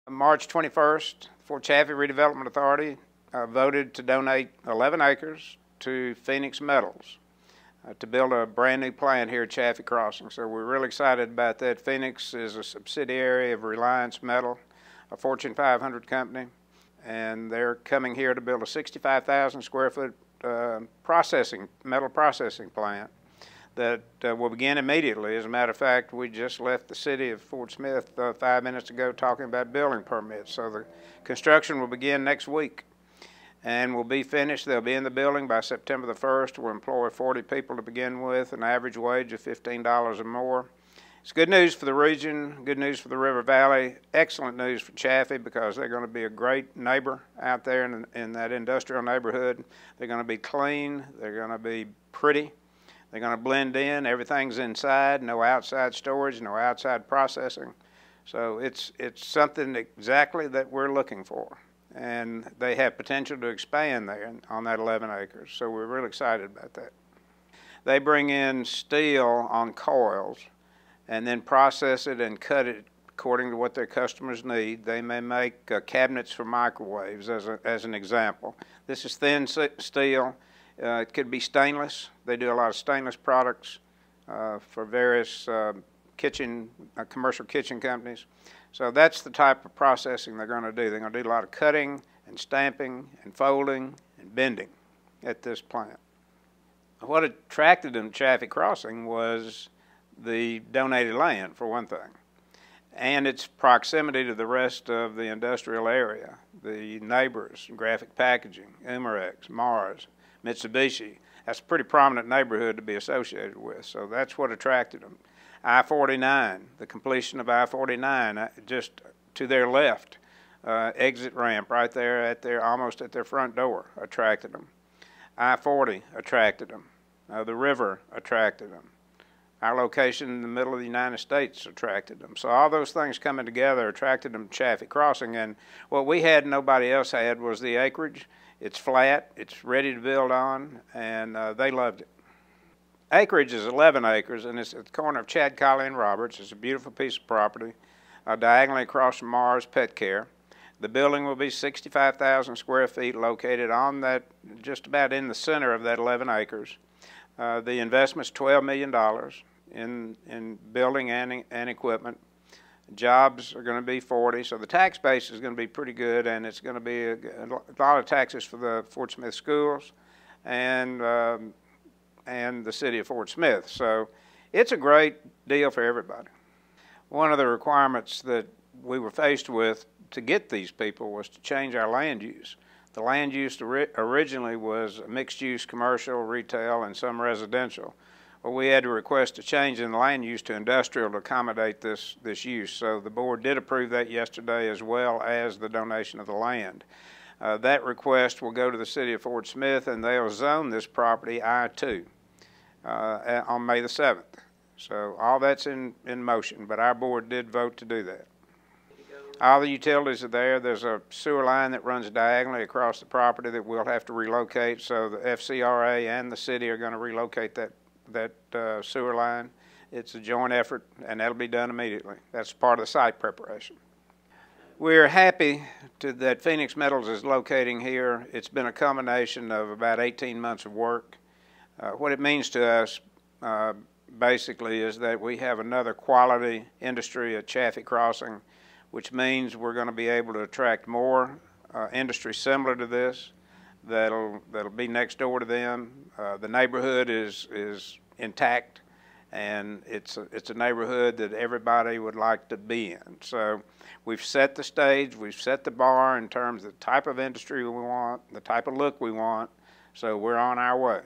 March 21st, Fort Chaffee Redevelopment Authority voted to donate 11 acres to Phoenix Metals to build a brand new plant here at Chaffee Crossing. So we're really excited about that. Phoenix is a subsidiary of Reliance Metal, a Fortune 500 company, and they're coming here to build a 65,000 square foot metal processing plant that will begin immediately. As a matter of fact, we just left the city of Fort Smith 5 minutes ago talking about building permits. So the construction will begin next week and will be finished. They'll be in the building by September the 1st. We'll employ 40 people to begin with, an average wage of $15 or more. It's good news for the region, good news for the River Valley, excellent news for Chaffee because they're going to be a great neighbor out there in that industrial neighborhood. They're going to be clean, they're going to be pretty. They're going to blend in. Everything's inside, no outside storage, no outside processing. So it's something exactly that we're looking for. And they have potential to expand there on that 11 acres. So we're really excited about that. They bring in steel on coils and then process it and cut it according to what their customers need. They may make cabinets for microwaves as an example. This is thin steel. It could be stainless. They do a lot of stainless products for various commercial kitchen companies. So that's the type of processing they're going to do. They're going to do a lot of cutting and stamping and folding and bending at this plant. What attracted them to Chaffee Crossing was the donated land, for one thing, and its proximity to the rest of the industrial area. The neighbors, Graphic Packaging, Umarex, Mars, Mitsubishi. That's a pretty prominent neighborhood to be associated with, so that's what attracted them. I-49, the completion of I-49, just to their left, exit ramp right there almost at their front door attracted them. I-40 attracted them. The river attracted them. Our location in the middle of the United States attracted them. So all those things coming together attracted them to Chaffee Crossing, and what we had and nobody else had was the acreage. It's flat, it's ready to build on, and they loved it. Acreage is 11 acres, and it's at the corner of Chad Colley and Roberts. It's a beautiful piece of property, diagonally across from Mars Pet Care. The building will be 65,000 square feet, located on that, just about in the center of that 11 acres. The investment's $12 million in building and equipment. Jobs are going to be 40, so the tax base is going to be pretty good, and it's going to be a lot of taxes for the Fort Smith schools and the city of Fort Smith. So it's a great deal for everybody. One of the requirements that we were faced with to get these people was to change our land use. The land use originally was mixed use, commercial, retail, and some residential. Well, we had to request a change in the land use to industrial to accommodate this use. So the board did approve that yesterday, as well as the donation of the land. That request will go to the city of Fort Smith, and they'll zone this property I-2 on May the 7th. So all that's in motion, but our board did vote to do that. All the utilities are there. There's a sewer line that runs diagonally across the property that we'll have to relocate, so the FCRA and the city are going to relocate that sewer line. It's a joint effort, and that'll be done immediately. That's part of the site preparation. We're happy that Phoenix Metals is locating here. It's been a combination of about 18 months of work. What it means to us basically is that we have another quality industry at Chaffee Crossing, which means we're going to be able to attract more industry similar to this that'll be next door to them. The neighborhood is intact, and it's a neighborhood that everybody would like to be in. So we've set the stage, we've set the bar in terms of the type of industry we want, the type of look we want, so we're on our way.